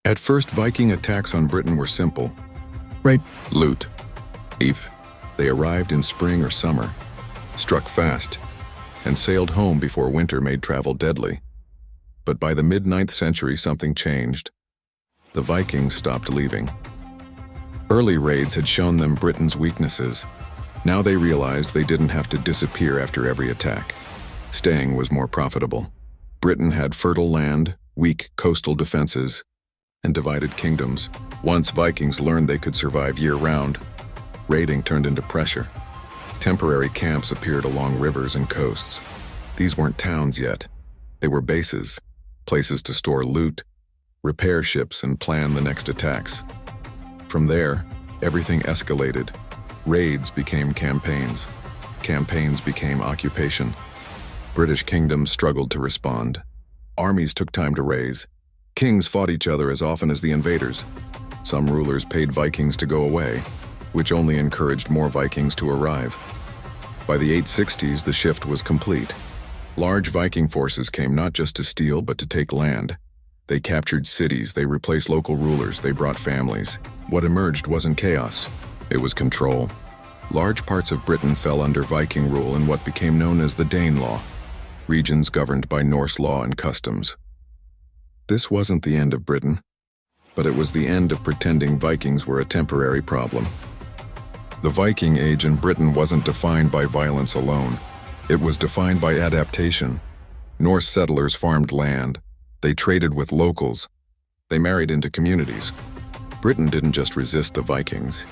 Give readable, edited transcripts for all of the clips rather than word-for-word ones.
At first, Viking attacks on Britain were simple. Right. Loot. Thief. They arrived in spring or summer, struck fast, and sailed home before winter made travel deadly. But by the mid-9th century, something changed. The Vikings stopped leaving. Early raids had shown them Britain's weaknesses. Now they realized they didn't have to disappear after every attack. Staying was more profitable. Britain had fertile land, weak coastal defenses, and divided kingdoms. Once Vikings learned they could survive year-round, raiding turned into pressure. Temporary camps appeared along rivers and coasts. These weren't towns yet. They were bases, places to store loot, repair ships, and plan the next attacks. From there, everything escalated. Raids became campaigns. Campaigns became occupation. British kingdoms struggled to respond. Armies took time to raise. Kings fought each other as often as the invaders. Some rulers paid Vikings to go away, which only encouraged more Vikings to arrive. By the 860s, the shift was complete. Large Viking forces came not just to steal, but to take land. They captured cities, they replaced local rulers, they brought families. What emerged wasn't chaos, it was control. Large parts of Britain fell under Viking rule in what became known as the Danelaw, regions governed by Norse law and customs. This wasn't the end of Britain, but it was the end of pretending Vikings were a temporary problem. The Viking Age in Britain wasn't defined by violence alone. It was defined by adaptation. Norse settlers farmed land. They traded with locals. They married into communities. Britain didn't just resist the Vikings.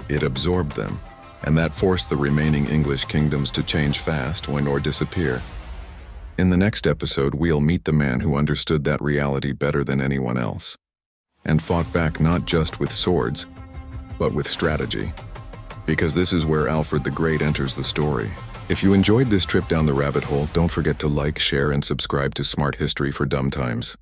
It absorbed them, and that forced the remaining English kingdoms to change fast, win, or disappear. In the next episode, we'll meet the man who understood that reality better than anyone else, and fought back not just with swords, but with strategy. Because this is where Alfred the Great enters the story. If you enjoyed this trip down the rabbit hole, don't forget to like, share, and subscribe to Smart History for Dumb Times.